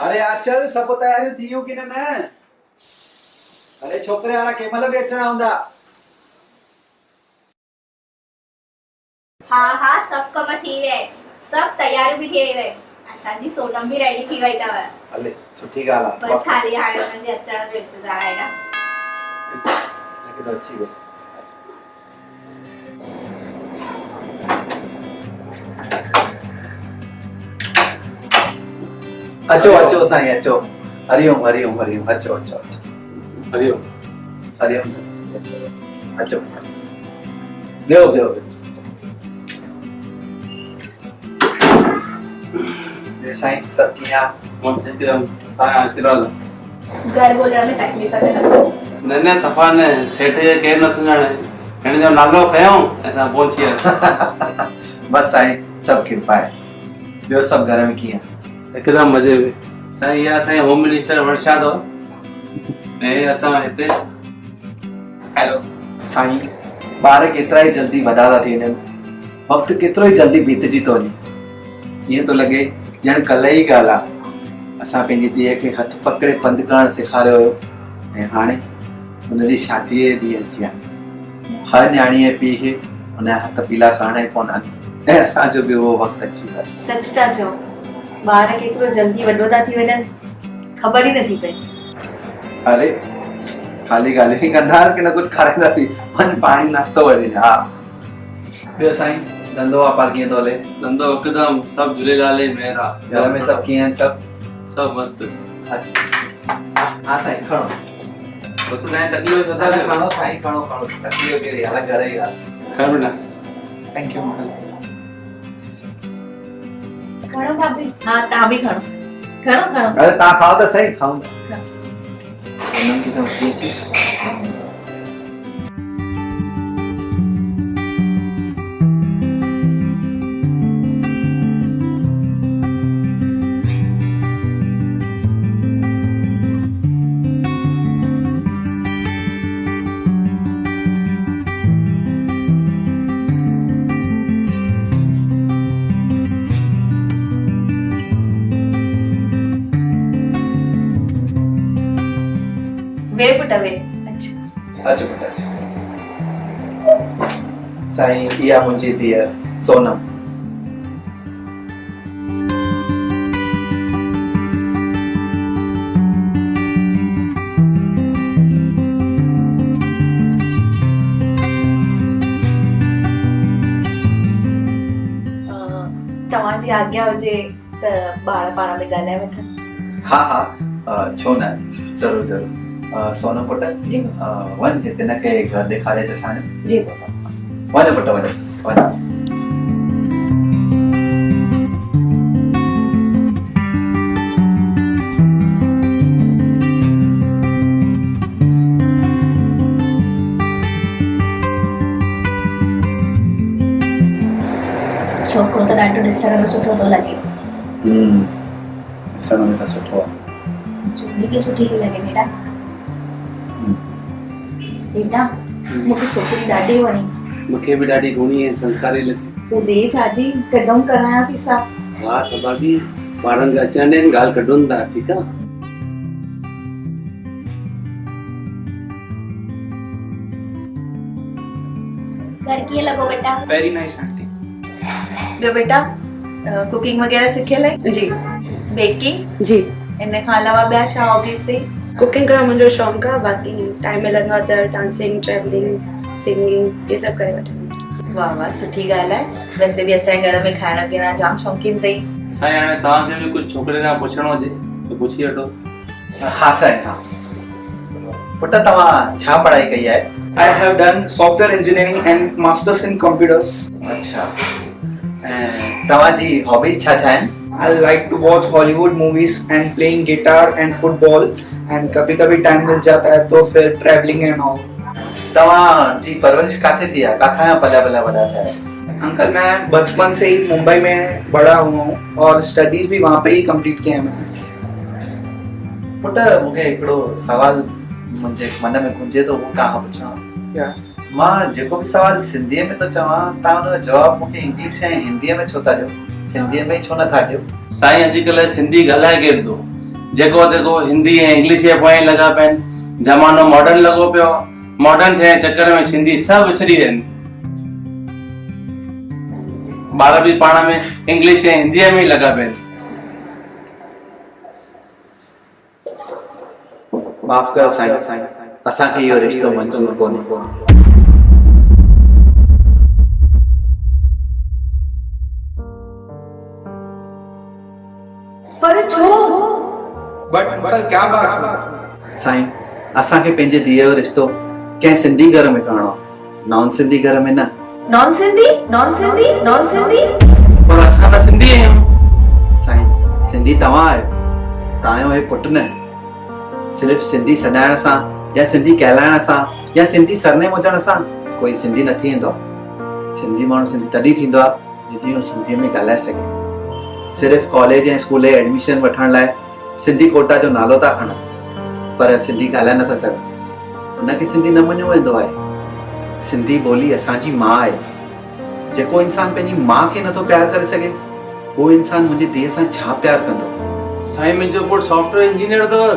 अरे आचल सब तैयारियूं थियूं की न अरे छोकरे वारा केमल भी अचणा हूंदा। हाँ हाँ सब कम थी वे सब तैयारी भी थी वे असांजी सोनम भी रेडी थी वई तव। हले सुठी गाल आ बस खाली हाणे उनन जे अचण जो इंतजार आहे ना। लेकिन तो अच्छी है। अचो अचो साईं अचो। हरिओम हरिओम हरिओम अचो अचो अचो हरिओम हरिओम अचो बेहो बेहो साईं सब किया मस्त एकदम तारा आशीर्वाद घर ॻोल्हण में तकलीफ़ न लॻो। न सफ़ा न सेठ जे केर न सुञाणे हिन जो नालो खयों असां पहुची विया। बस साईं सब कृपा है। ॿियो सब घर में कीअं? एकदम मजे में साईं। इहा असांजी होम मिनिस्टर वर्षा अथव ऐं असां हिते हेलो साईं। ॿार केतिरा ई जल्दी वॾा था थी वञनि, वक़्तु केतिरो ई जल्दी बीतजी थो वञे। ईअं थो लॻे ॼण कल्ह ई ॻाल्हि आहे असां पंहिंजी धीअ खे हथ पकड़े पंधु करणु सेखारियो हुयो ऐं हाणे हुनजी शादीअ जी धीअ अची आहे। हर न्याणीअ पीउ खे हुनजा हथ पीला करणा ई पवंदा आहिनि ऐं असांजो बि उहो वक़्तु अची वियो आहे। सच था चओ, ॿार केतिरो जल्दी वॾो था थी वञनि ख़बर ई नथी पए। अरे खाली ॻाल्हियूं ई कंदासीं की न कुझु खाराईंदासीं। वञ पाणी नाश्तो वठी हा। ॿियो साईं धंधो वापार कीअं थो हले? धंधो हिकदम सब झूलेलाल जी महिर आहे। घर में सब कीअं आहिनि? सब मस्त। अच्छा हा साईं खणो बस तव्हांजी तकलीफ़ छो था कयो? खणो साईं खणो खणो तकलीफ़ कहिड़ी हाल घर ई आहे। खैर बेटा थैंक यू अंकल। खणो भाभी। हाँ तव्हां बि खणो खणो खणो। अरे तव्हां खाओ त सही खाऊं था। सोनम की तरफ खींची। वे पुट वे। अच्छा अचो बेटा साईं इहा मुंहिंजी धीअ सोनम। तव्हांजी आज्ञा हुजे त ॿार पाण में ॻाल्हाए वठनि। हा हा छो न ज़रूर ज़रूर। सोनम पुट जी वञ हिते न के घर ॾेखारे असांजो। जी वञ पुट वञ वञ। छोकिरो त ॾाढो ॾिसण में सुठो थो लॻे। ॾिसण में त सुठो आहे। चुड़ी भी सुठी थी लॻे बेटा। बेटा मूंखे छोकिरी ॾाढी वणी। मूंखे बि ॾाढी घुणी ऐं संस्कारी लॻी। तूं ॾे छाजी कदम करायां थी सा। हा सभा बि ॿारनि खे अचण ॾियनि ॻाल्हि कढनि था ठीकु आहे। घर कीअं लॻो बेटा? Very nice aunty. ॿियो बेटा कुकिंग वगैरह सिखियल आहे? जी बेकिंग जी इन खां अलावा ॿिया छा हॉबीज़ अथई? कुकिंग करणु मुंहिंजो शौक़ु आहे। बाक़ी टाइम मिलंदो आहे त डांसिंग ट्रैवलिंग सिंगिंग इहे सभु करे वठंदी। वाह वाह सुठी ॻाल्हि आहे। वैसे बि असांजे घर में खाइण पीअण जा जाम शौक़ीन अथई। साईं हाणे तव्हांखे बि कुझु छोकिरे खां पुछणो हुजे त पुछी वठोसि। हा साईं हा। पुट तव्हां छा पढ़ाई कई आहे? I have done software engineering and masters in computers. अच्छा ऐं तव्हांजी हॉबीज छा छा आहिनि? I like to watch Hollywood movies and playing guitar and football and कभी-कभी टाइम मिल जाता है तो फिर traveling and all. तव्हांजी परवरिश काथे थी आहे? काथां जा पलिया पलिया वॾा थिया आहियो? अंकल मैं बचपन से ही मुंबई में बड़ा हुआ हूँ और स्टडीज भी वहाँ पे ही कंप्लीट किए हैं मैंने। पुट मूंखे हिकिड़ो सवाल मुंहिंजे मन में गुंजे थो उहो तव्हां पुछां। क्या? मां जेको बि सवाल सिंधीअ में थो चवां तव्हां हुनजो जवाबु मूंखे इंग्लिश ऐं हिंदीअ में छो था ॾियो? सिंधीअ में छो नथा ॾियो? साईं अॼुकल्ह सिंधी ॻाल्हाए केरु थो जेको तेको हिंदी ऐं इंग्लिश जे पोयां लॻा पिया आहिनि। ज़मानो मॉडर्न लॻो पियो आहे, मॉडर्न थियण जे चकर में सिंधी सभु विसरी विया आहिनि। ॿार बि पाण में इंग्लिश ऐं हिंदीअ में ई लॻा पिया आहिनि। माफ़ कयो साईं, असांखे इहो रिश्तो मंज़ूर कोन्हे। पर छो? बट अंकल क्या बात हुई? साईं, असांखे पंहिंजे धीअ जो रिश्तो कंहिं सिंधी घर में करणो आहे, नॉन सिंधी घर में न। Non Sindhi, non Sindhi, non Sindhi? पर असां त सिंधी आहियूं। साईं, सिंधी तव्हां आहियो, तव्हांजो हे पुटु न। सिर्फ़ सिंधी सॾाइण सां या सिंधी कहलाइण सां या सिंधी सरनेम हुजण सां कोई सिंधी न थी वेंदो आहे। सिंधी माण्हू सिंधी तॾहिं थींदो आहे जॾहिं हू सिंधीअ में ॻाल्हाए सघे। सिर्फ़ कॉलेज ऐं स्कूल एडमिशन वठण लाइ सिंधी कोटा जो नालो था खणनि, पर सिंधी ॻाल्हाए नथा सघनि। उनखे सिंधी न मञियो वेंदो आहे। सिंधी ॿोली असांजी माउ आहे। जेको इंसान पंहिंजी माउ खे नथो प्यार करे सघे, उहो इंसान मुंहिंजी धीअ सां छा प्यार कंदो? साईं, मुंहिंजो पुटु सॉफ्टवेयर इंजीनियर अथव,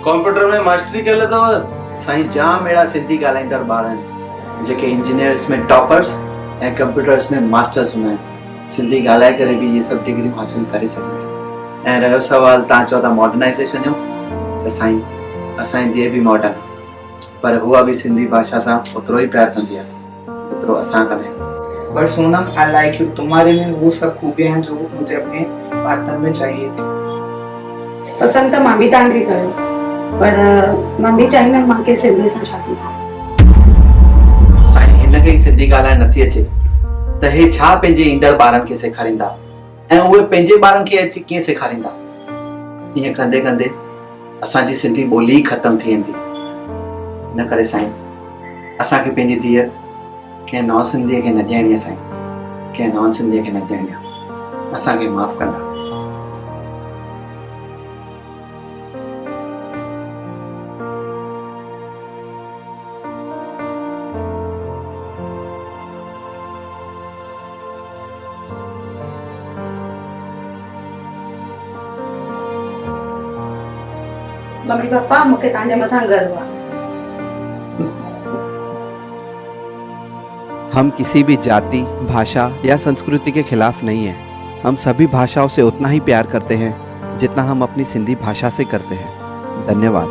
कंप्यूटर में मास्टरी कयल अथव। साईं, जाम अहिड़ा सिंधी ॻाल्हाईंदड़ ॿार आहिनि जेके इंजीनियर्स में टॉपर्स ऐं कंप्यूटर्स में मास्टर्स हूंदा आहिनि। सिंधी ॻाल्हाए करे बि इहे सभु डिग्रियूं हासिल करे सघंदा आहिनि। ऐं रहियो सुवाल, तव्हां चओ था मॉडर्नाइज़ेशन जो, त साईं असांजी धीअ बि मॉडर्न आहे, पर उहा बि सिंधी भाषा सां ओतिरो ई प्यार कंदी आहे जेतिरो असां कंदा आहियूं। But Sonam, I like U. तुम्हारे में वो सब खूबियां हैं जो मुझे अपने पार्टनर में चाहिए थी। पसंदि त मां बि तव्हांखे कयो, पर मां बि चाहींदमि मूंखे सिंधी सां शादी थिए। साईं, हिनखे ई सिंधी ॻाल्हाइण नथी अचे त हे छा पंहिंजे ईंदड़ ॿारनि खे सेखारींदा ऐं उहे पंहिंजे ॿारनि खे अची कीअं सेखारींदा? ईअं कंदे कंदे असांजी सिंधी ॿोली ई ख़तमु थी वेंदी। इन करे साईं, असांखे पंहिंजी धीअ कंहिं नॉन सिंधीअ खे न ॾियणी आहे। साईं, कंहिं नॉन सिंधीअ खे न ॾियणी आहे। असांखे माफ़ कंदा। मम्मी पापा, मूंखे तव्हांजे मथां गर्व आहे। हम किसी भी जाति, भाषा या संस्कृति के खिलाफ नहीं हैं। हम सभी भाषाओं से उतना ही प्यार करते हैं जितना हम अपनी सिंधी भाषा से करते हैं। धन्यवाद।